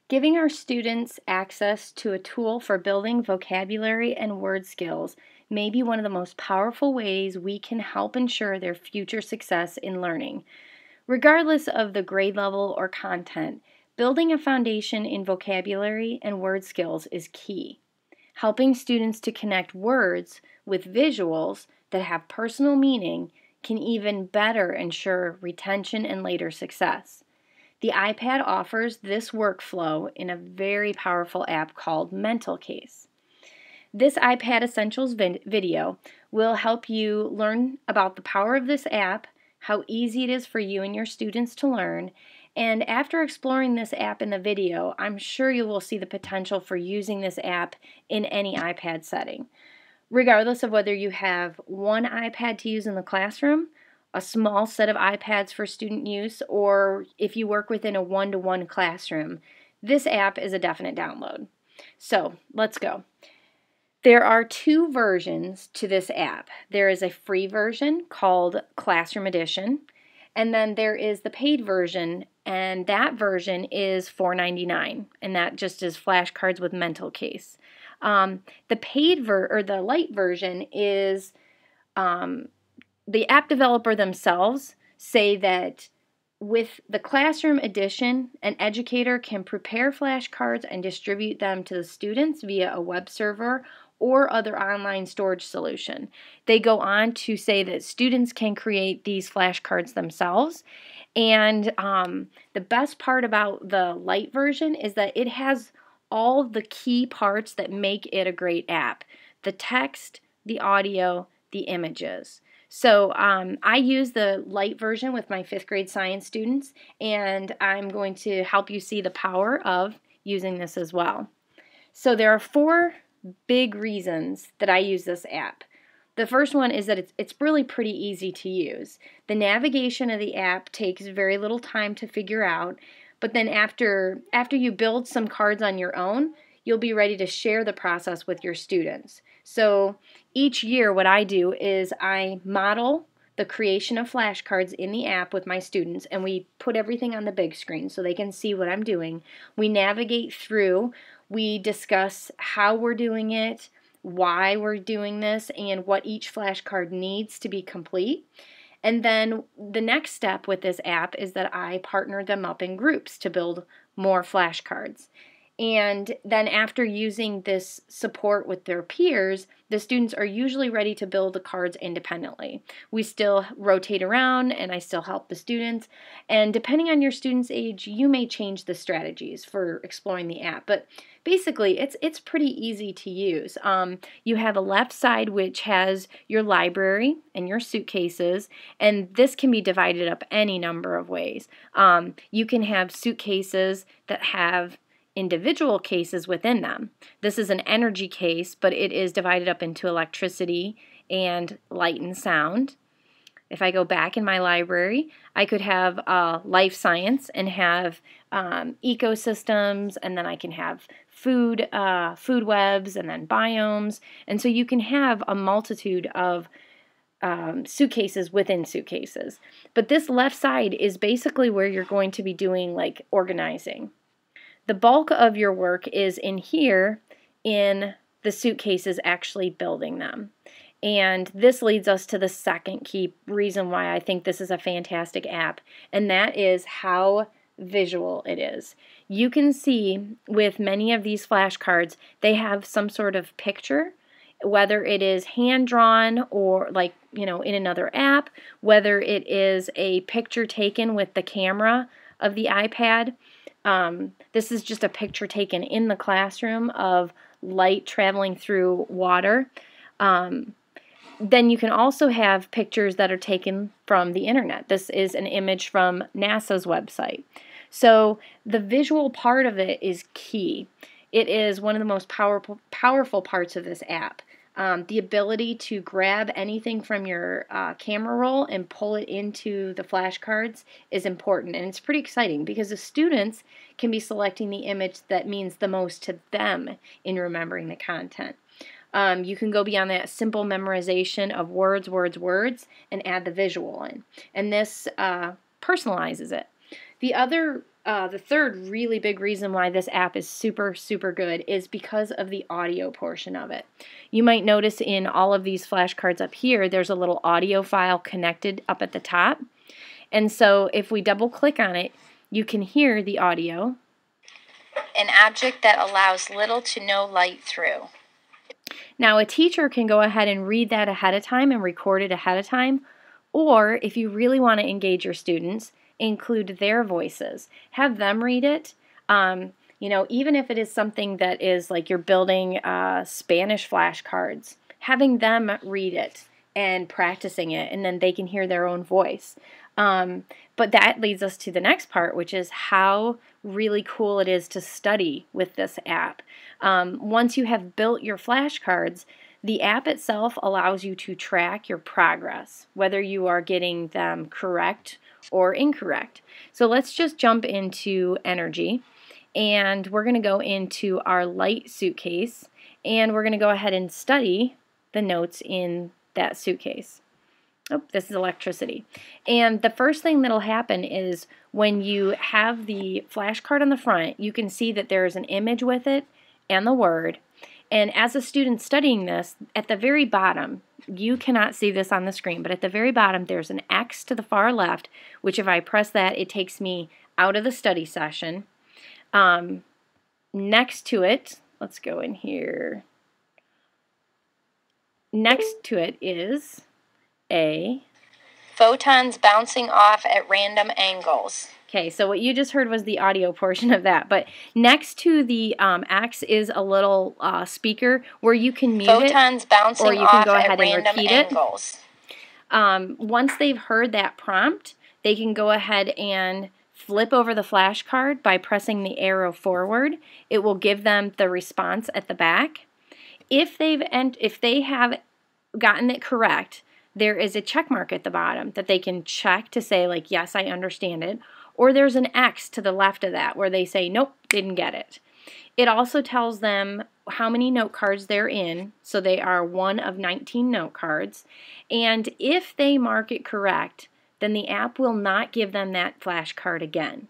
Giving our students access to a tool for building vocabulary and word skills may be one of the most powerful ways we can help ensure their future success in learning. Regardless of the grade level or content, building a foundation in vocabulary and word skills is key. Helping students to connect words with visuals that have personal meaning can even better ensure retention and later success. The iPad offers this workflow in a very powerful app called Mental Case. This iPad Essentials video will help you learn about the power of this app, how easy it is for you and your students to learn, and after exploring this app in the video, I'm sure you will see the potential for using this app in any iPad setting. Regardless of whether you have one iPad to use in the classroom, a small set of iPads for student use, or if you work within a one-to-one classroom, this app is a definite download. So, let's go. There are two versions to this app. There is a free version called Classroom Edition, and then there is the paid version, and that version is $4.99, and that just is flashcards with Mental Case. The paid or the light version is the app developer themselves say that with the Classroom Edition, an educator can prepare flashcards and distribute them to the students via a web server or other online storage solution. They go on to say that students can create these flashcards themselves. And the best part about the light version is that it has all the key parts that make it a great app: the text, the audio, the images. So I use the light version with my 5th grade science students, and I'm going to help you see the power of using this as well. So there are 4 big reasons that I use this app. The first one is that it's really pretty easy to use. The navigation of the app takes very little time to figure out, but then after you build some cards on your own, you'll be ready to share the process with your students. So each year what I do is I model the creation of flashcards in the app with my students, and we put everything on the big screen so they can see what I'm doing. We navigate through, we discuss how we're doing it, why we're doing this, and what each flashcard needs to be complete. And then the next step with this app is that I partner them up in groups to build more flashcards. And then after using this support with their peers, the students are usually ready to build the cards independently. We still rotate around and I still help the students. And depending on your student's age, you may change the strategies for exploring the app. But basically, it's pretty easy to use. You have a left side which has your library and your suitcases, and this can be divided up any number of ways. You can have suitcases that have individual cases within them. This is an energy case, but it is divided up into electricity and light and sound. If I go back in my library, I could have life science and have ecosystems, and then I can have food webs, and then biomes. And so you can have a multitude of suitcases within suitcases. But this left side is basically where you're going to be doing like organizing. The bulk of your work is in here in the suitcases actually building them. And this leads us to the second key reason why I think this is a fantastic app, and that is how visual it is. You can see with many of these flashcards, they have some sort of picture, whether it is hand-drawn or like, in another app, whether it is a picture taken with the camera of the iPad. This is just a picture taken in the classroom of light traveling through water. Then you can also have pictures that are taken from the internet. This is an image from NASA's website. So the visual part of it is key. It is one of the most powerful parts of this app. The ability to grab anything from your camera roll and pull it into the flashcards is important, and it's pretty exciting because the students can be selecting the image that means the most to them in remembering the content. You can go beyond that simple memorization of words, and add the visual in, and this personalizes it. The other The third really big reason why this app is super, super good is because of the audio portion of it. You might notice in all of these flashcards up here, there's a little audio file connected up at the top. And so if we double click on it, you can hear the audio. An object that allows little to no light through. Now a teacher can go ahead and read that ahead of time and record it ahead of time, or if you really want to engage your students, include their voices. Have them read it. Even if it is something that is like you're building Spanish flashcards, having them read it and practicing it, and then they can hear their own voice. But that leads us to the next part, which is how really cool it is to study with this app. Once you have built your flashcards, the app itself allows you to track your progress, whether you are getting them correct or incorrect. So let's just jump into energy, and we're going to go into our light suitcase, and we're going to go ahead and study the notes in that suitcase. Oh, this is electricity. And the first thing that'll happen is when you have the flashcard on the front, you can see that there's an image with it and the word. And as a student studying this, at the very bottom, you cannot see this on the screen, but at the very bottom there's an X to the far left, which if I press that, it takes me out of the study session. Next to it, let's go in here. Next to it is a photons bouncing off at random angles. Okay, so what you just heard was the audio portion of that, but next to the X is a little speaker where you can mute photons bouncing or you can go off ahead at and random repeat angles. Once they've heard that prompt, they can go ahead and flip over the flashcard by pressing the arrow forward. It will give them the response at the back. If they have gotten it correct, there is a check mark at the bottom that they can check to say, like, yes, I understand it. Or there's an X to the left of that where they say, nope, didn't get it. It also tells them how many note cards they're in, so they are one of 19 note cards. And if they mark it correct, then the app will not give them that flashcard again.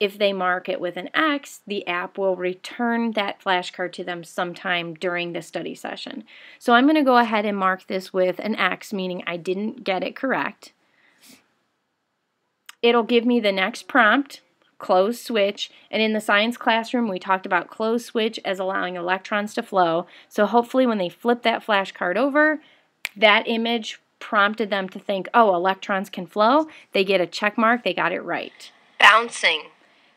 If they mark it with an X, the app will return that flashcard to them sometime during the study session. So I'm going to go ahead and mark this with an X, meaning I didn't get it correct. It'll give me the next prompt, close switch, and in the science classroom we talked about close switch as allowing electrons to flow. So hopefully when they flip that flashcard over, that image prompted them to think, oh, electrons can flow. They get a check mark, they got it right. Bouncing.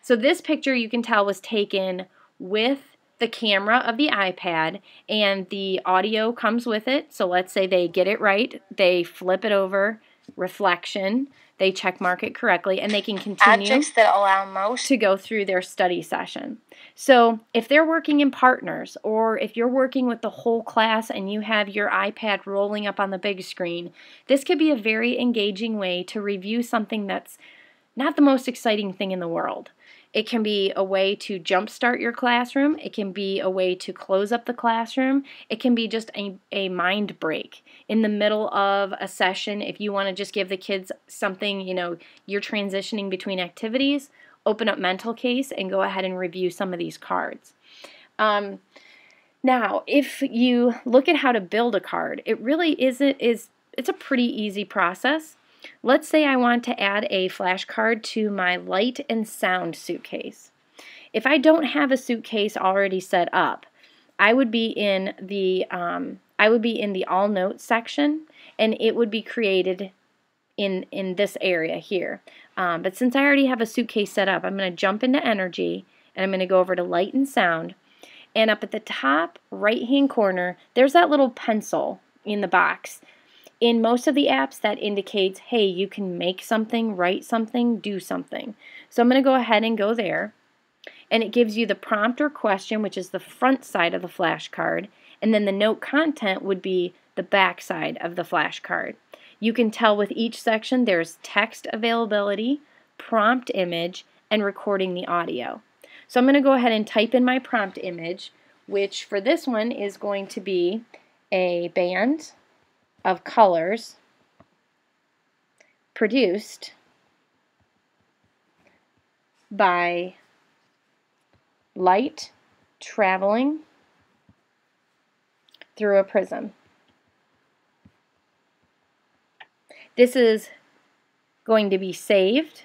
So this picture you can tell was taken with the camera of the iPad, and the audio comes with it. So let's say they get it right, they flip it over, reflection, they check mark it correctly, and they can continue objects that allow most to go through their study session. So if they're working in partners, or if you're working with the whole class and you have your iPad rolling up on the big screen, this could be a very engaging way to review something that's not the most exciting thing in the world. It can be a way to jumpstart your classroom. It can be a way to close up the classroom. It can be just a mind break. In the middle of a session, if you want to just give the kids something, you're transitioning between activities, open up mental case and go ahead and review some of these cards. Now, if you look at how to build a card, it really it's a pretty easy process. Let's say I want to add a flashcard to my light and sound suitcase. If I don't have a suitcase already set up, I would be in the all notes section, and it would be created in this area here. But since I already have a suitcase set up, I'm going to jump into energy, and I'm going to go over to light and sound. And up at the top right-hand corner, there's that little pencil in the box. In most of the apps, that indicates, hey, you can make something, write something, do something. So I'm going to go ahead and go there. And it gives you the prompt or question, which is the front side of the flashcard. And then the note content would be the back side of the flashcard. You can tell with each section there's text availability, prompt image, and recording the audio. So I'm going to go ahead and type in my prompt image, which for this one is going to be a band of colors produced by light traveling through a prism. This is going to be saved,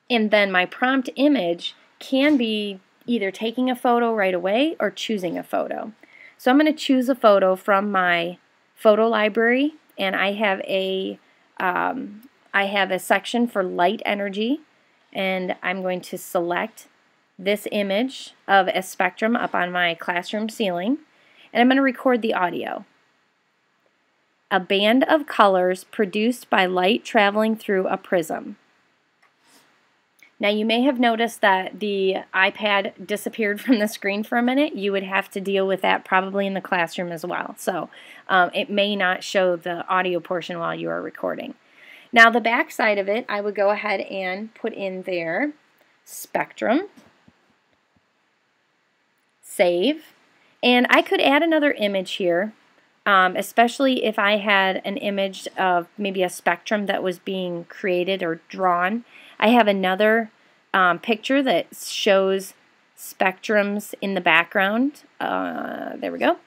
and then my prompt image can be either taking a photo right away or choosing a photo. So I'm going to choose a photo from my photo library, and I have a section for light energy, and I'm going to select this image of a spectrum up on my classroom ceiling, and I'm going to record the audio. A band of colors produced by light traveling through a prism. Now you may have noticed that the iPad disappeared from the screen for a minute. You would have to deal with that probably in the classroom as well. So it may not show the audio portion while you are recording. Now the back side of it, I would go ahead and put in there spectrum, save, and I could add another image here, especially if I had an image of maybe a spectrum that was being created or drawn. I have another picture that shows spectrums in the background. There we go.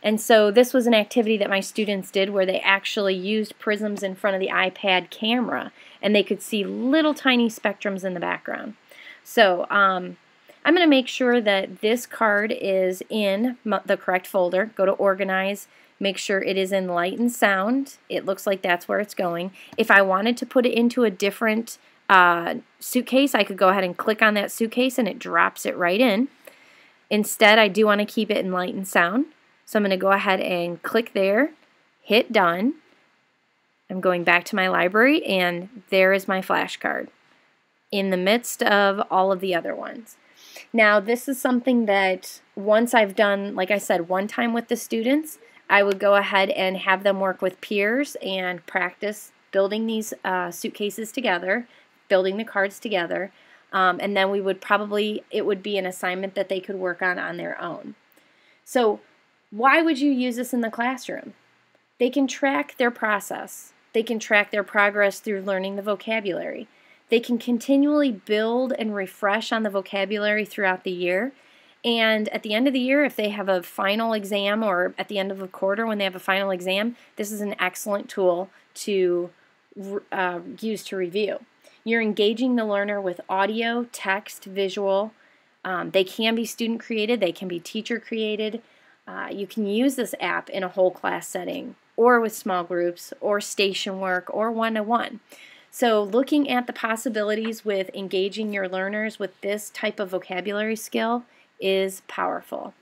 And so this was an activity that my students did where they actually used prisms in front of the iPad camera, and they could see little tiny spectrums in the background. So I'm going to make sure that this card is in the correct folder. Go to Organize. Make sure it is in Light and Sound. It looks like that's where it's going. If I wanted to put it into a different suitcase, I could go ahead and click on that suitcase and it drops it right in. Instead, I do want to keep it in Light and Sound. So I'm going to go ahead and click there, hit Done. I'm going back to my library, and there is my flashcard in the midst of all of the other ones. Now, this is something that once I've done, like I said, one time with the students, I would go ahead and have them work with peers and practice building these suitcases together, building the cards together, and then it would be an assignment that they could work on their own. So why would you use this in the classroom? They can track their process. They can track their progress through learning the vocabulary. They can continually build and refresh on the vocabulary throughout the year. And at the end of the year, if they have a final exam, or at the end of a quarter when they have a final exam, this is an excellent tool to use to review. You're engaging the learner with audio, text, visual. They can be student created. They can be teacher created. You can use this app in a whole class setting, or with small groups, or station work, or one-to-one. So looking at the possibilities with engaging your learners with this type of vocabulary skill is powerful.